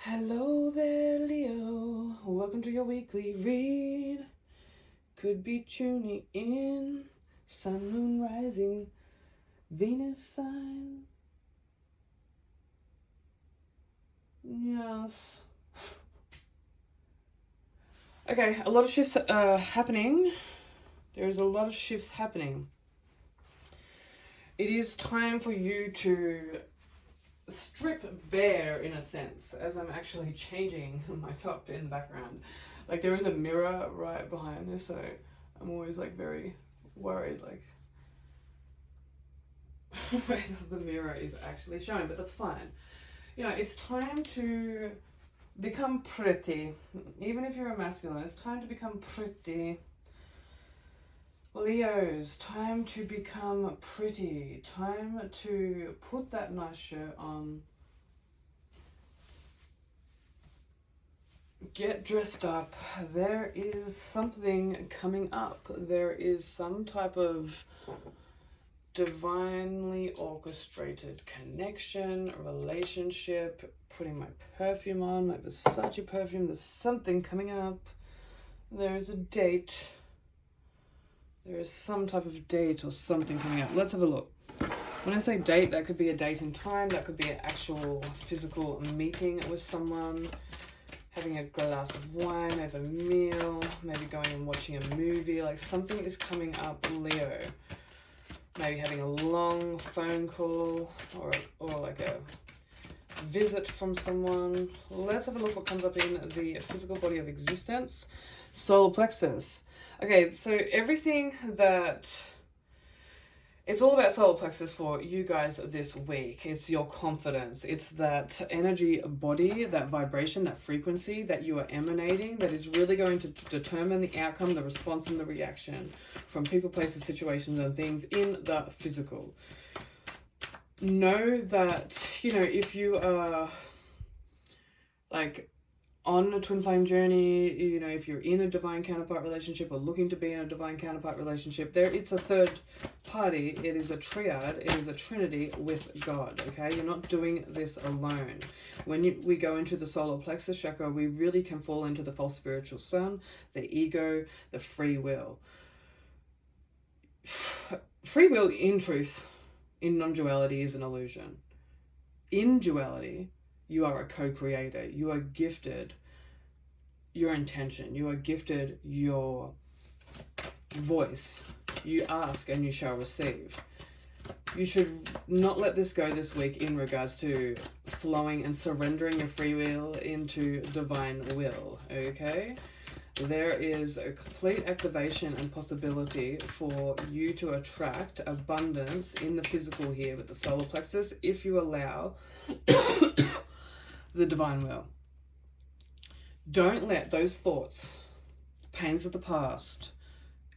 Hello there, Leo. Welcome to your weekly read. Could be tuning in. Sun, moon, rising, Venus sign. Yes. Okay, a lot of shifts happening. There is a lot of shifts happening. It is time for you to strip bare, in a sense, as I'm actually changing my top in the background. Like, there is a mirror right behind this, so I'm always like very worried, like whether the mirror is actually showing, but that's fine. You know, it's time to become pretty. Even if you're a masculine, it's time to become pretty. Leos, time to become pretty. Time to put that nice shirt on. Get dressed up. There is something coming up. There is some type of divinely orchestrated connection, relationship. Putting my perfume on, my Versace perfume. There's something coming up. There's a date. There is some type of date or something coming up. Let's have a look. When I say date, that could be a date in time. That could be an actual physical meeting with someone. Having a glass of wine over a meal, maybe going and watching a movie, like something is coming up, Leo. Maybe having a long phone call or like a visit from someone. Let's have a look what comes up in the physical body of existence. Solar plexus. Okay, so everything that... It's all about solar plexus for you guys this week. It's your confidence. It's that energy body, that vibration, that frequency that you are emanating that is really going to determine the outcome, the response, and the reaction from people, places, situations, and things in the physical. Know that, you know, if you are like on a twin flame journey, you know, if you're in a divine counterpart relationship or looking to be in a divine counterpart relationship, it's a third party. It is a triad. It is a trinity with God. Okay, you're not doing this alone. When we go into the solar plexus chakra, we really can fall into the false spiritual sun, the ego, the free will. Free will, in truth, in non-duality, is an illusion. In duality, you are a co-creator. You are gifted your intention. You are gifted your voice. You ask and you shall receive. You should not let this go this week in regards to flowing and surrendering your free will into divine will, okay? There is a complete activation and possibility for you to attract abundance in the physical here with the solar plexus if you allow the divine will. Don't let those thoughts, pains of the past,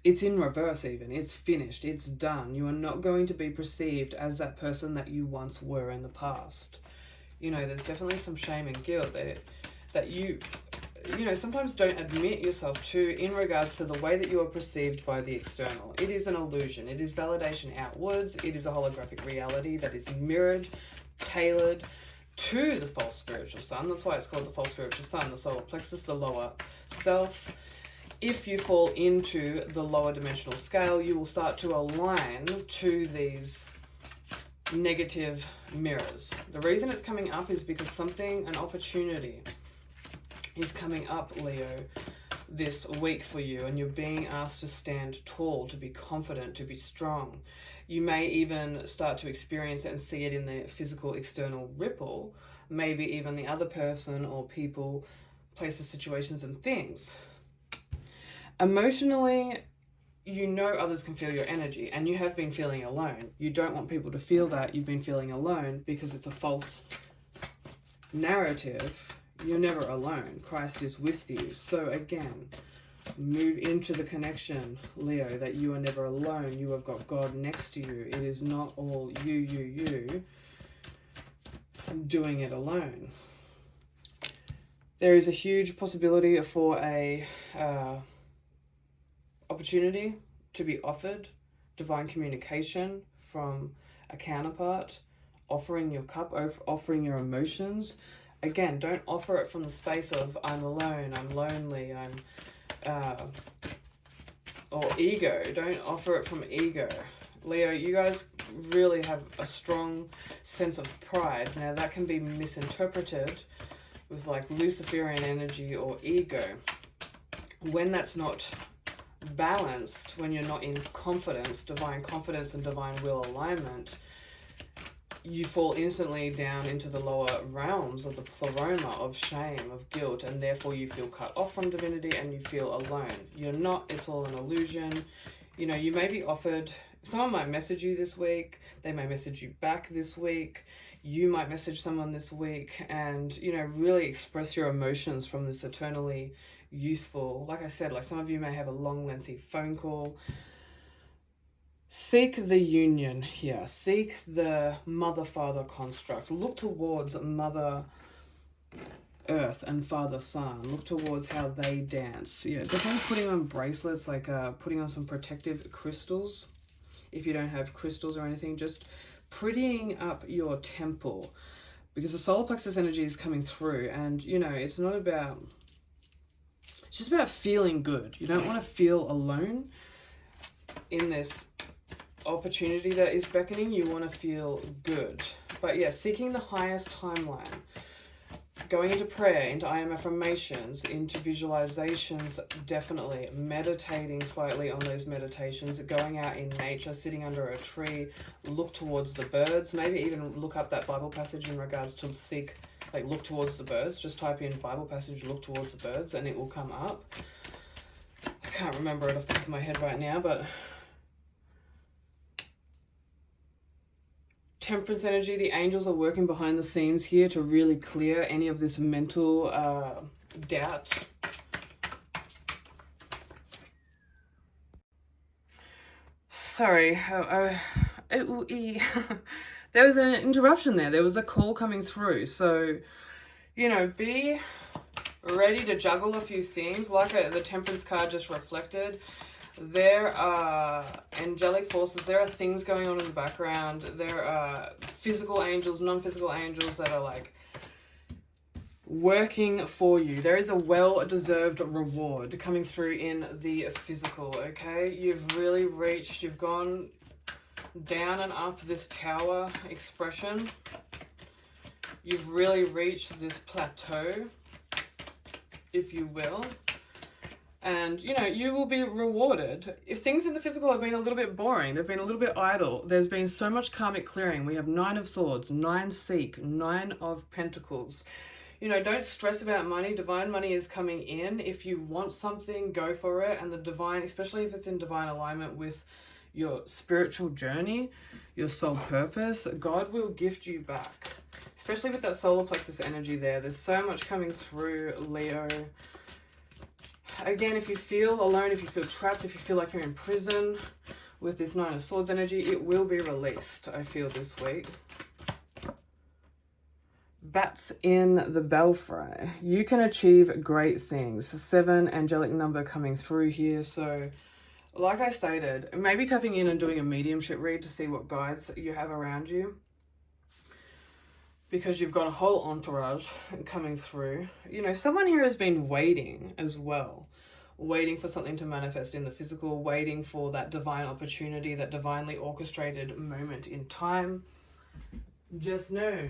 it's in reverse even, it's finished, it's done. You are not going to be perceived as that person that you once were in the past. You know, there's definitely some shame and guilt that you know, sometimes don't admit yourself to in regards to the way that you are perceived by the external. It is an illusion. It is validation outwards. It is a holographic reality that is mirrored, tailored to the false spiritual sun. That's why it's called the false spiritual sun, the solar plexus, the lower self. If you fall into the lower dimensional scale, you will start to align to these negative mirrors. The reason it's coming up is because an opportunity is coming up, Leo, this week for you, and you're being asked to stand tall, to be confident, to be strong. You may even start to experience it and see it in the physical external ripple, maybe even the other person or people, places, situations, and things. Emotionally, you know others can feel your energy, and you have been feeling alone. You don't want people to feel that you've been feeling alone because it's a false narrative. You're never alone. Christ is with you. So again, move into the connection, Leo, that you are never alone. You have got God next to you. It is not all you doing it alone. There is a huge possibility for a opportunity to be offered, divine communication from a counterpart, offering your cup, offering your emotions, Again, don't offer it from the space of I'm alone, I'm lonely, or ego. Don't offer it from ego. Leo, you guys really have a strong sense of pride. Now that can be misinterpreted with like Luciferian energy or ego. When that's not balanced, when you're not in confidence, divine confidence and divine will alignment, you fall instantly down into the lower realms of the pleroma of shame, of guilt, and therefore you feel cut off from divinity and you feel alone. You're not, it's all an illusion. You know, you may be offered, someone might message you this week, they may message you back this week, you might message someone this week, and, you know, really express your emotions from this eternally useful, like I said, like some of you may have a long, lengthy phone call. Seek the union here. Seek the mother-father construct. Look towards Mother Earth and Father Sun. Look towards how they dance. Yeah, definitely putting on bracelets, like putting on some protective crystals. If you don't have crystals or anything, just prettying up your temple, because the solar plexus energy is coming through, and you know, it's not about, it's just about feeling good. You don't want to feel alone in this opportunity that is beckoning. You want to feel good. But yeah, seeking the highest timeline, going into prayer, into I am affirmations, into visualizations, definitely meditating slightly on those meditations, going out in nature, sitting under a tree, look towards the birds, maybe even look up that Bible passage in regards to seek, like look towards the birds. Just type in Bible passage, look towards the birds, and it will come up. I can't remember it off the top of my head right now, but Temperance energy, the angels are working behind the scenes here to really clear any of this mental doubt. Sorry, there was an interruption there. There was a call coming through. So, you know, be ready to juggle a few things. Like the Temperance card just reflected, there are angelic forces, there are things going on in the background, there are physical angels, non-physical angels that are like working for you. There is a well-deserved reward coming through in the physical, okay? You've really reached, you've gone down and up this tower expression. You've really reached this plateau, if you will. And, you know, you will be rewarded. If things in the physical have been a little bit boring, they've been a little bit idle, there's been so much karmic clearing. We have 9 of Swords, 9 Seek, 9 of Pentacles. You know, don't stress about money. Divine money is coming in. If you want something, go for it. And the divine, especially if it's in divine alignment with your spiritual journey, your soul purpose, God will gift you back. Especially with that solar plexus energy there. There's so much coming through, Leo. Again, if you feel alone, if you feel trapped, if you feel like you're in prison with this 9 of Swords energy, it will be released, I feel, this week. Bats in the belfry. You can achieve great things. 7 angelic number coming through here. So, like I stated, maybe tapping in and doing a mediumship read to see what guides you have around you, because you've got a whole entourage coming through. You know, someone here has been waiting as well. Waiting for something to manifest in the physical, waiting for that divine opportunity, that divinely orchestrated moment in time. Just know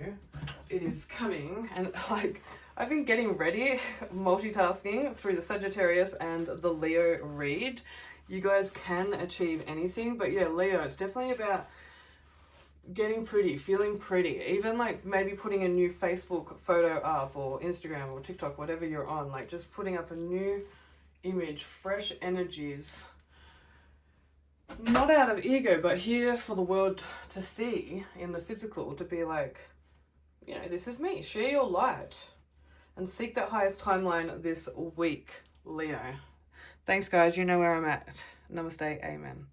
it is coming. And like, I've been getting ready, multitasking through the Sagittarius and the Leo read. You guys can achieve anything, but yeah, Leo, it's definitely about getting pretty, feeling pretty, even like maybe putting a new Facebook photo up, or Instagram or TikTok, whatever you're on, like just putting up a new image, fresh energies, not out of ego, but here for the world to see in the physical, to be like, you know, this is me. Share your light and seek that highest timeline this week, Leo. Thanks, guys. You know where I'm at. Namaste. Amen.